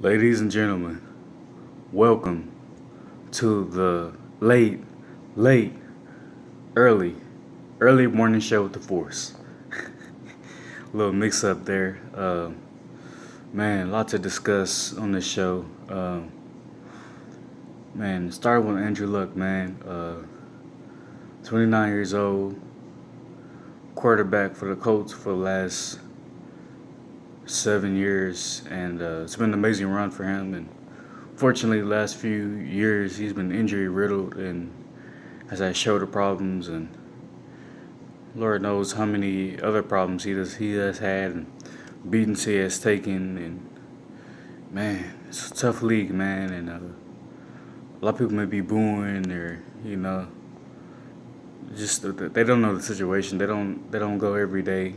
Ladies and gentlemen, welcome to the late, early, early morning show with the Force. A little mix up there. Man, a lot to discuss on this show. Man, starting with Andrew Luck, man. 29 years old, quarterback for the Colts for the last 7 years, and it's been an amazing run for him. And fortunately, the last few years he's been injury riddled and has had shoulder problems and Lord knows how many other problems he has had and beatings he has taken. And man, it's a tough league, man. And a lot of people may be booing or just they don't know the situation. They don't go every day,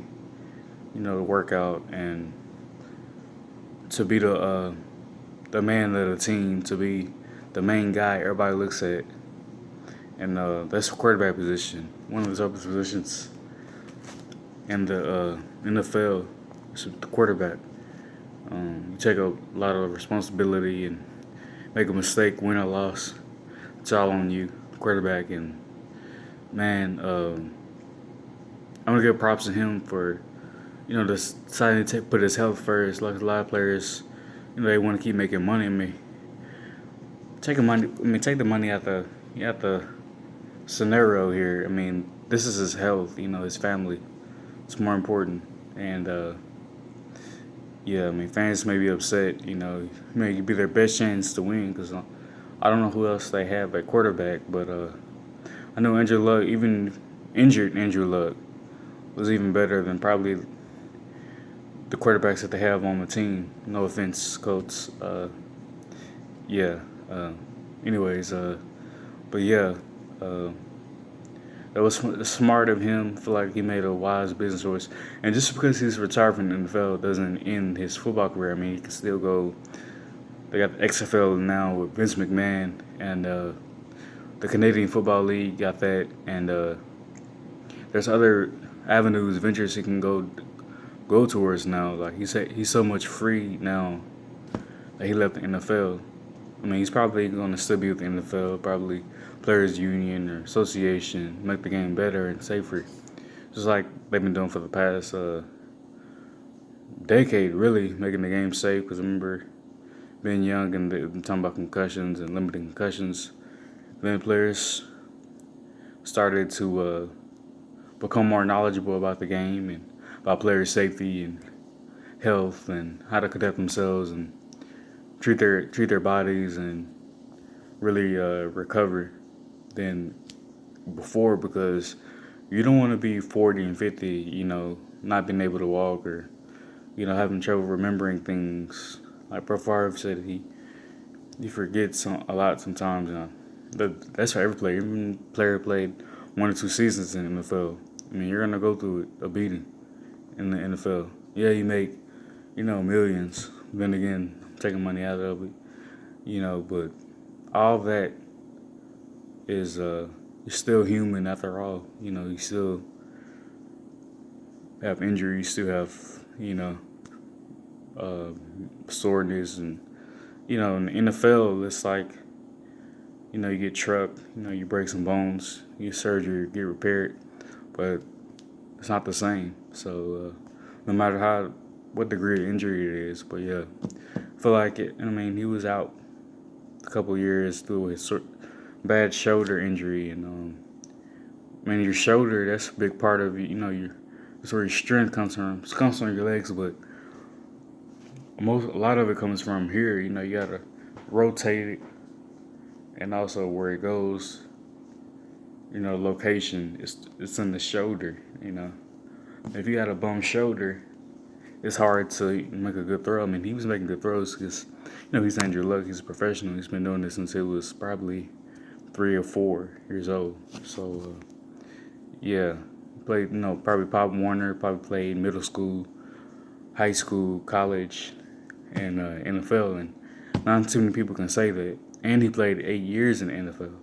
to work out and to be the man of the team, to be the main guy everybody looks at. And that's the quarterback position, one of the toughest positions in the NFL. It's the quarterback. You take a lot of responsibility and make a mistake, win or loss. It's all on you, quarterback. And man, I'm gonna give props to him for deciding to put his health first. Like a lot of players, they want to keep making money. Take the money out the scenario here. I mean, this is his health. His family. It's more important. And yeah, I mean, fans may be upset. It may be their best chance to win because I don't know who else they have at quarterback, but I know Andrew Luck, even injured Andrew Luck, was even better than probably the quarterbacks that they have on the team. No offense, Colts. Yeah. Uh, anyways, but yeah, uh, that was smart of him. I feel like he made a wise business choice. And just because he's retired from the NFL doesn't end his football career. I mean, he can still go. They got the XFL now with Vince McMahon, and the Canadian Football League got that. And there's other avenues, ventures he can go towards now. Like he's so much free now that he left the NFL. I mean, he's probably going to still be with the NFL, probably players union or association, make the game better and safer, just like they've been doing for the past decade, really making the game safe. Because I remember being young and they talking about concussions and limiting concussions. Then players started to become more knowledgeable about the game and about player safety and health and how to conduct themselves and treat their bodies and really recover than before, because you don't want to be 40 and 50, not being able to walk or having trouble remembering things. Like Brett Favre said, he forgets a lot sometimes. That's for every player. Even player played 1 or 2 seasons in the NFL. I mean, you're gonna go through a beating in the NFL. Yeah, you make millions. Then again, taking money out of it, but all that is you're still human after all. You still have injuries, you still have uh, soreness, and in the NFL it's like you get trucked, you break some bones, you get surgery, get repaired, but it's not the same. So no matter what degree of injury it is, but yeah, I feel like it. I mean, he was out a couple years through his bad shoulder injury, and I mean your shoulder, that's a big part of your that's where your strength comes from. It comes from your legs, but a lot of it comes from here. You gotta rotate it, and also where it goes. Location. It's in the shoulder. If you got a bum shoulder, it's hard to make a good throw. I mean, he was making good throws because he's Andrew Luck. He's a professional. He's been doing this since he was probably 3 or 4 years old. So yeah, played probably Pop Warner. Probably played middle school, high school, college, and NFL. And not too many people can say that. And he played 8 years in the NFL.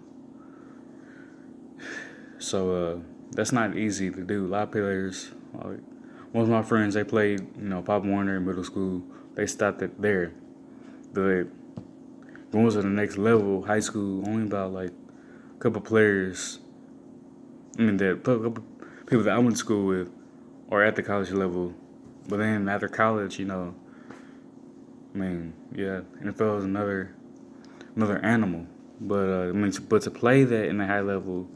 So that's not easy to do. A lot of players, most of my friends, they played Pop Warner in middle school. They stopped it there. But going to the next level, high school, only about like a couple players. I mean, that couple people that I went to school with are at the college level. But then after college, I mean, yeah, NFL is another animal. But I mean, but to play that in a high level,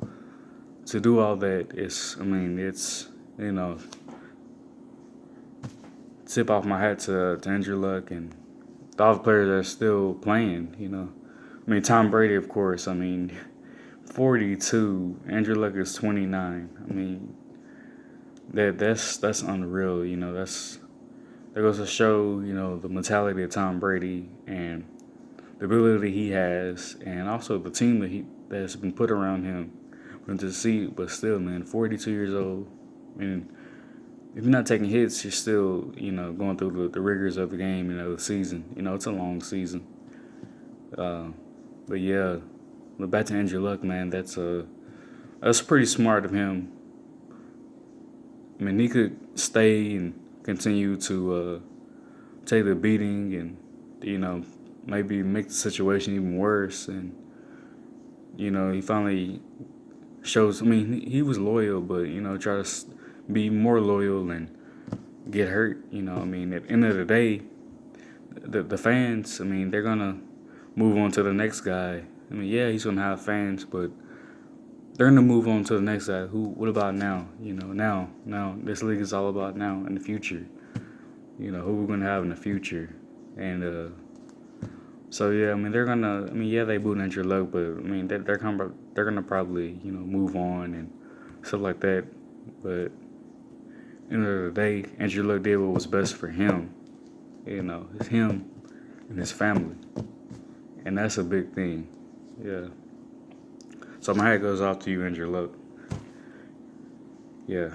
to do all that is, I mean, it's you know, tip off my hat to Andrew Luck and all the players that are still playing. I mean, Tom Brady, of course. I mean, 42. Andrew Luck is 29. I mean, that's unreal. That goes to show the mentality of Tom Brady and the ability he has, and also the team that's been put around him. But still, man, 42 years old. I mean, if you're not taking hits, you're still going through the rigors of the game. The season. It's a long season. Uh, but yeah, but back to Andrew Luck, man. That's pretty smart of him. I mean, he could stay and continue to take the beating and maybe make the situation even worse. And he finally shows. I mean, he was loyal, but try to be more loyal and get hurt. I mean, at the end of the day, the fans. I mean, they're gonna move on to the next guy. I mean, yeah, he's gonna have fans, but they're gonna move on to the next guy. Who? What about now? Now this league is all about now in the future. Who we're gonna have in the future, and so yeah, I mean they're gonna. I mean yeah, they booed Andrew Luck, but I mean they're gonna probably move on and stuff like that. But at the end of the day, Andrew Luck did what was best for him. It's him and his family, and that's a big thing. Yeah. So my hat goes off to you, Andrew Luck. Yeah.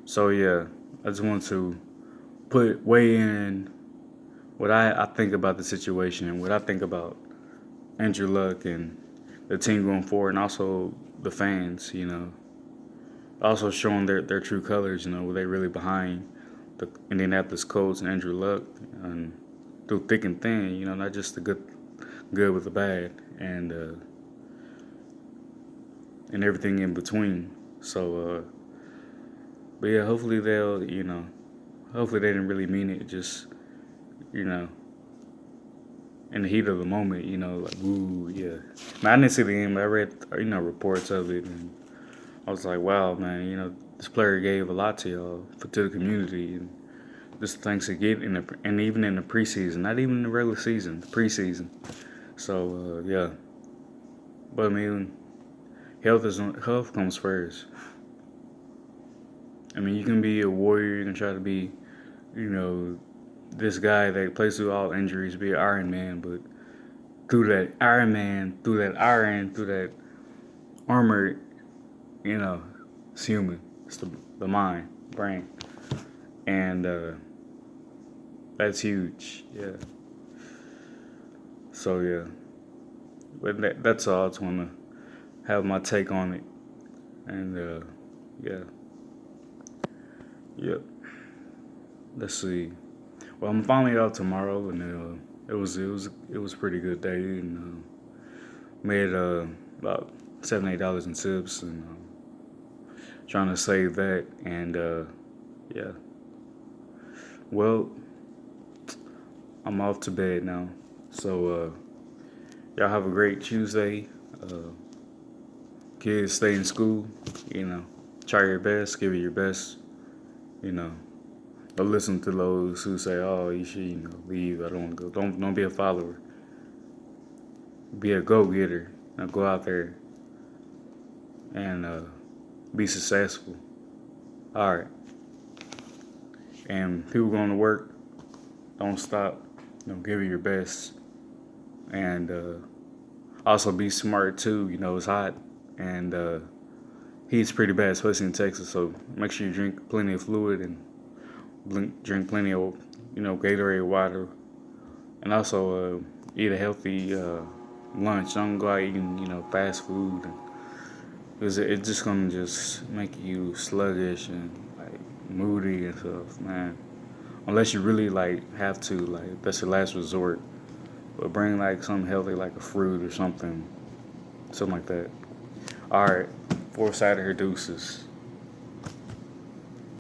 So yeah, I just want to weigh in what I think about the situation and what I think about Andrew Luck and the team going forward, and also the fans. Also showing their true colors. Were they really behind the Indianapolis Colts and Andrew Luck and through thick and thin? Not just the good with the bad, and everything in between. So, but yeah, hopefully hopefully they didn't really mean it. Just you know, in the heat of the moment, like woo, yeah. Man, I didn't see the game, but I read reports of it, and I was like, wow, man, this player gave a lot to y'all, to the community, and just thanks to get and even in the preseason, not even in the regular season, the preseason. So yeah, but I mean, health comes first. I mean, you can be a warrior, you can try to be, you know, this guy that plays through all injuries, be an Iron Man, but through that Iron Man, through that armor, you know, it's human. It's the mind, brain, and that's huge. Yeah. So yeah, but that's all. I just want to have my take on it, and yeah, yep. Let's see. Well, I'm finally out tomorrow, and it was a pretty good day, and made about $7 8 in tips, and trying to save that, and yeah. Well, I'm off to bed now, so y'all have a great Tuesday. Uh, Kids, stay in school. You know, try your best, give it your best. You know, don't listen to those who say, "Oh, you should, leave. I don't want to go." Don't be a follower. Be a go getter. Go out there and be successful. All right. And people going to work, don't stop. Give it your best. And also be smart too. It's hot and heat's pretty bad, especially in Texas. So make sure you drink plenty of fluid and drink plenty of Gatorade water, and also eat a healthy lunch. Don't go out eating fast food, because it's just gonna just make you sluggish and like moody and stuff, man. unless you really like have to, like that's your last resort. But bring like something healthy, like a fruit or something like that. All right, fourth side of her deuces.